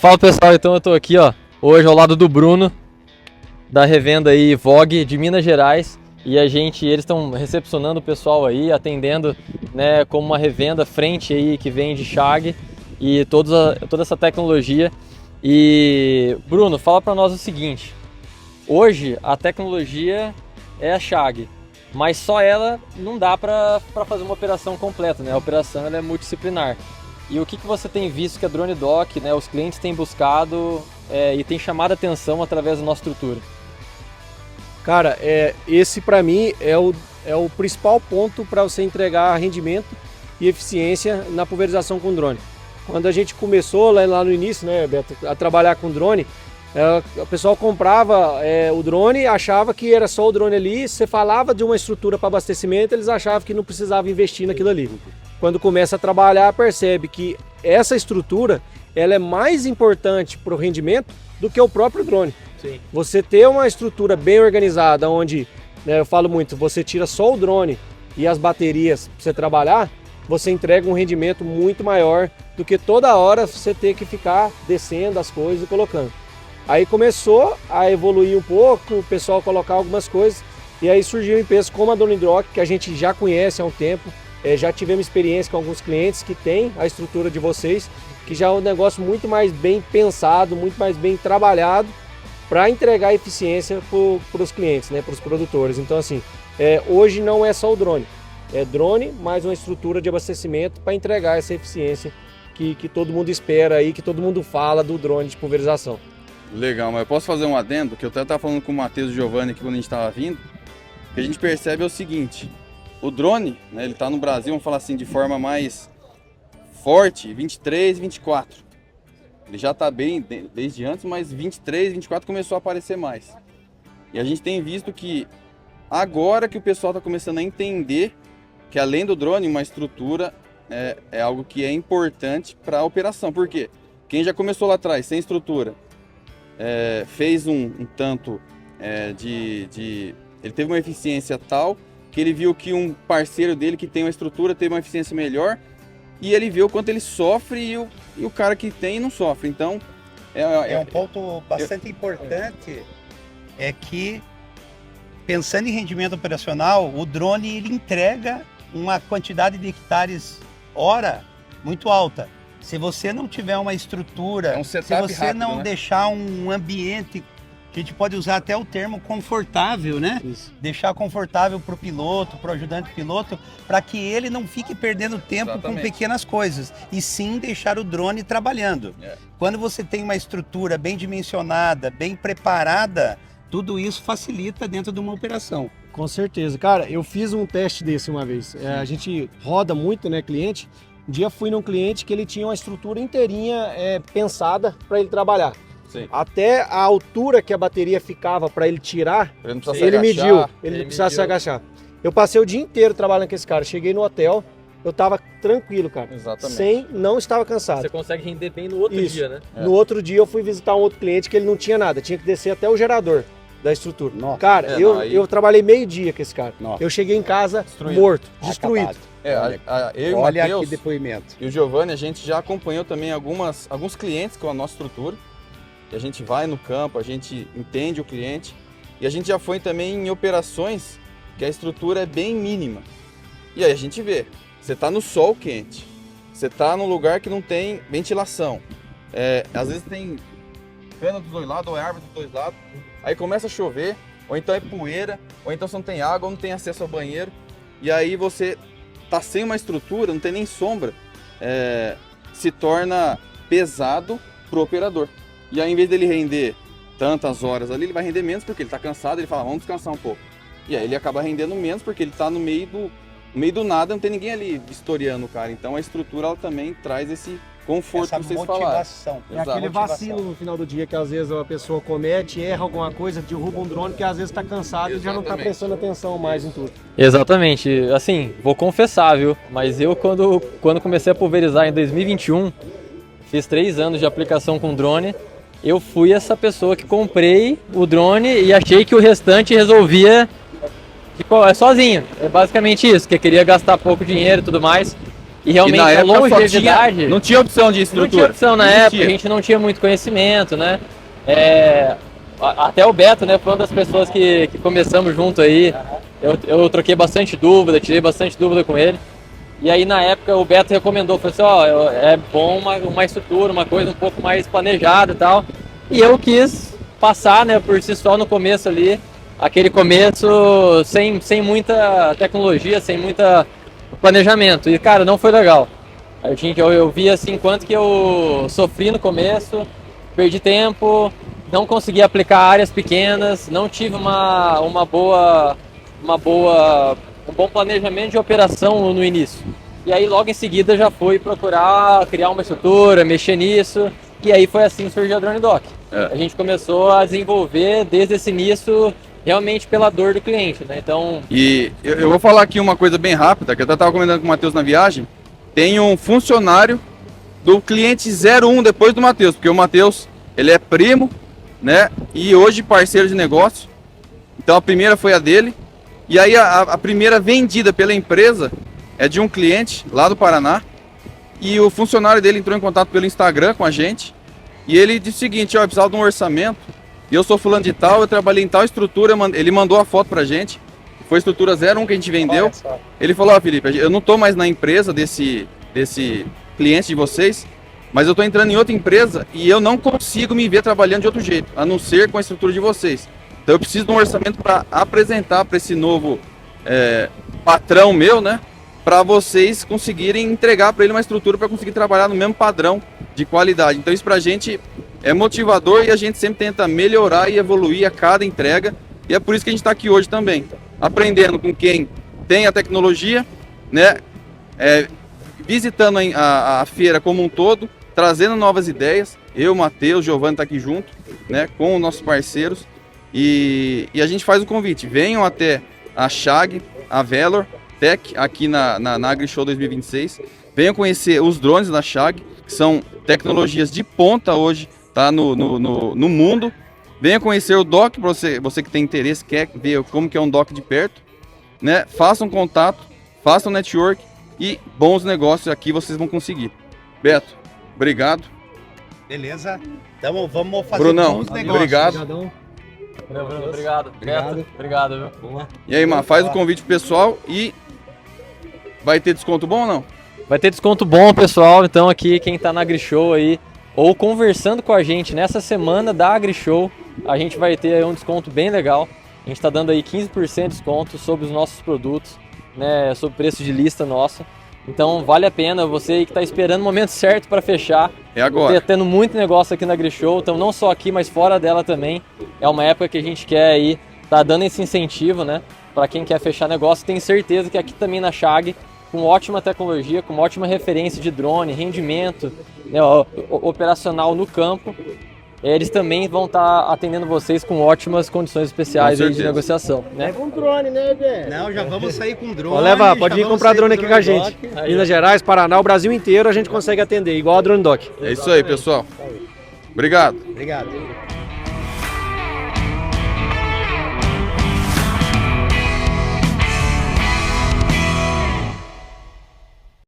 Fala pessoal, então eu tô aqui hoje ao lado do Bruno, da revenda aí Vogue de Minas Gerais, e eles estão recepcionando o pessoal aí, atendendo, né, como uma revenda frente aí que vende Shag e toda essa tecnologia. E Bruno, fala para nós o seguinte: hoje a tecnologia é a Shag, mas só ela não dá para fazer uma operação completa, né? A operação ela é multidisciplinar. E o que você tem visto que a Drone Dock, né, os clientes têm buscado e tem chamado a atenção através da nossa estrutura? Cara, esse para mim é o principal ponto para você entregar rendimento e eficiência na pulverização com drone. Quando a gente começou lá no início, né, Beto, a trabalhar com drone, o pessoal comprava o drone, achava que era só o drone ali, você falava de uma estrutura para abastecimento, eles achavam que não precisava investir naquilo ali. Quando começa a trabalhar, percebe que essa estrutura ela é mais importante para o rendimento do que o próprio drone. Sim. Você ter uma estrutura bem organizada, onde, né, eu falo muito, você tira só o drone e as baterias para você trabalhar, você entrega um rendimento muito maior do que toda hora você ter que ficar descendo as coisas e colocando. Aí começou a evoluir um pouco, o pessoal colocar algumas coisas, e aí surgiu empresas como a Drone Dock, que a gente já conhece há um tempo. Já tivemos experiência com alguns clientes que têm a estrutura de vocês, que já é um negócio muito mais bem pensado, muito mais bem trabalhado para entregar eficiência para os clientes, né, para os produtores. Então assim, hoje não é só o drone, é drone mais uma estrutura de abastecimento para entregar essa eficiência que todo mundo espera aí, que todo mundo fala do drone de pulverização. Legal, mas eu posso fazer um adendo, que eu até estava falando com o Matheus e o Giovanni aqui quando a gente estava vindo, que a gente percebe é o seguinte: o drone, né, ele está no Brasil, vamos falar assim, de forma mais forte, 23, 24. Ele já está bem desde antes, mas 23, 24 começou a aparecer mais. E a gente tem visto que agora que o pessoal está começando a entender que além do drone, uma estrutura é algo que é importante para a operação. Por quê? Quem já começou lá atrás sem estrutura, fez um tanto ele teve uma eficiência tal que ele viu que um parceiro dele que tem uma estrutura teve uma eficiência melhor, e ele vê o quanto ele sofre e o cara que tem não sofre. Então um ponto bastante importante é que, pensando em rendimento operacional, o drone ele entrega uma quantidade de hectares hora muito alta. Se você não tiver uma estrutura, se você rápido, não deixar um ambiente, a gente pode usar até o termo confortável, né? Isso. Deixar confortável para o piloto, para o ajudante piloto, para que ele não fique perdendo tempo com pequenas coisas, e sim deixar o drone trabalhando. Quando você tem uma estrutura bem dimensionada, bem preparada, tudo isso facilita dentro de uma operação. Com certeza. Cara, eu fiz um teste desse uma vez. A gente roda muito, né, cliente. Um dia fui num cliente que ele tinha uma estrutura inteirinha pensada para ele trabalhar. Sim. Até a altura que a bateria ficava para ele tirar, ele mediu. Ele não precisava se agachar. Eu passei o dia inteiro trabalhando com esse cara. Cheguei no hotel, eu tava tranquilo, cara. Exatamente. Não estava cansado. Você consegue render bem no outro dia, né? No outro dia eu fui visitar um outro cliente que ele não tinha nada. Tinha que descer até o gerador da estrutura. Nossa. Cara, eu trabalhei meio dia com esse cara. Nossa. Eu cheguei em casa morto, destruído. Eu e o Olha Matheus aqui depoimento. e o Giovanni, a gente já acompanhou também alguns clientes com a nossa estrutura. E a gente vai no campo, a gente entende o cliente, e a gente já foi também em operações que a estrutura é bem mínima. E aí a gente vê, você está no sol quente, você está num lugar que não tem ventilação, às vezes tem cana dos dois lados ou é árvore dos dois lados, aí começa a chover, ou então é poeira, ou então você não tem água, ou não tem acesso ao banheiro, e aí você tá sem uma estrutura, não tem nem sombra, se torna pesado pro operador. E aí, em vez dele render tantas horas ali, ele vai render menos porque ele está cansado, ele fala, vamos descansar um pouco. E aí ele acaba rendendo menos porque ele está no meio do nada, não tem ninguém ali vistoriando o cara. Então a estrutura ela também traz esse conforto que vocês falaram. É aquele vacilo no final do dia que às vezes a pessoa comete, erra alguma coisa, derruba um drone que às vezes está cansado e já não está prestando atenção mais em tudo. Exatamente. Assim, vou confessar, viu? Mas eu quando comecei a pulverizar em 2021, fiz 3 anos de aplicação com drone. Eu fui essa pessoa que comprei o drone e achei que o restante resolvia sozinho. É basicamente isso, que eu queria gastar pouco dinheiro e tudo mais. E realmente na a época só longevidade... não tinha opção de estrutura. Não tinha opção na Não época, existia. a gente não tinha muito conhecimento, né? Até o Beto, né, foi uma das pessoas que começamos junto aí. Eu troquei bastante dúvida, tirei bastante dúvida com ele. E aí na época o Beto recomendou, falou assim, ó, é bom uma estrutura, uma coisa um pouco mais planejada e tal. E eu quis passar, né, por si só no começo ali, aquele começo sem muita tecnologia, sem muita planejamento. E cara, não foi legal. Eu vi assim quanto que eu sofri no começo, perdi tempo, não consegui aplicar áreas pequenas, não tive um bom planejamento de operação no início. E aí logo em seguida já fui procurar criar uma estrutura, mexer nisso, e aí foi assim que surgiu a Drone Dock. A gente começou a desenvolver desde esse início realmente pela dor do cliente, né? Então... E eu vou falar aqui uma coisa bem rápida, que eu até estava comentando com o Matheus na viagem. Tem um funcionário do cliente 01 depois do Matheus, porque o Matheus, ele é primo, né? E hoje parceiro de negócio. Então a primeira foi a dele. E aí a primeira vendida pela empresa é de um cliente lá do Paraná. E o funcionário dele entrou em contato pelo Instagram com a gente. E ele disse o seguinte, ó, eu precisava de um orçamento. E eu sou fulano de tal, eu trabalhei em tal estrutura. Ele mandou a foto pra gente. Foi a estrutura 01 que a gente vendeu. Ele falou, ó, Felipe, eu não tô mais na empresa desse cliente de vocês, mas eu tô entrando em outra empresa e eu não consigo me ver trabalhando de outro jeito, a não ser com a estrutura de vocês. Então eu preciso de um orçamento para apresentar para esse novo patrão meu, né? Para vocês conseguirem entregar para ele uma estrutura para conseguir trabalhar no mesmo padrão de qualidade. Então isso pra gente é motivador e a gente sempre tenta melhorar e evoluir a cada entrega. E é por isso que a gente está aqui hoje também, aprendendo com quem tem a tecnologia, né? Visitando a feira como um todo, trazendo novas ideias. Eu, Matheus, Giovanni tá aqui junto, né? Com os nossos parceiros. E a gente faz o convite, venham até a Shag, a Velor Tech, aqui na AgriShow 2026. Venham conhecer os drones da Shag, que são tecnologias de ponta hoje, tá? No mundo. Venha conhecer o dock, você que tem interesse, quer ver como que é um dock de perto, né? Façam contato, façam network e bons negócios aqui vocês vão conseguir. Beto, obrigado. Beleza? Então vamos fazer Brunão, bons negócios. obrigado. Obrigado. Beto, obrigado, viu? Vamos lá. E aí, mano, faz o convite pro pessoal e vai ter desconto bom ou não? Vai ter desconto bom, pessoal. Então aqui, quem tá na AgriShow aí, ou conversando com a gente nessa semana da AgriShow, a gente vai ter aí um desconto bem legal. A gente está dando aí 15% de desconto sobre os nossos produtos, né, sobre o preço de lista nosso. Então vale a pena, você que está esperando o momento certo para fechar. É agora. Tendo muito negócio aqui na AgriShow, então não só aqui, mas fora dela também. É uma época que a gente quer aí, tá dando esse incentivo, né, para quem quer fechar negócio. Tenho certeza que aqui também na Shag, com ótima tecnologia, com ótima referência de drone, rendimento, né, operacional no campo, eles também vão estar atendendo vocês com ótimas condições especiais aí de negociação, né? Leva um drone, né, velho? Não, já vamos sair com drone. Pode vir comprar drone aqui com a gente. Minas Gerais, Paraná, o Brasil inteiro a gente consegue atender, igual a Drone Dock. É isso aí, pessoal. Obrigado. Obrigado.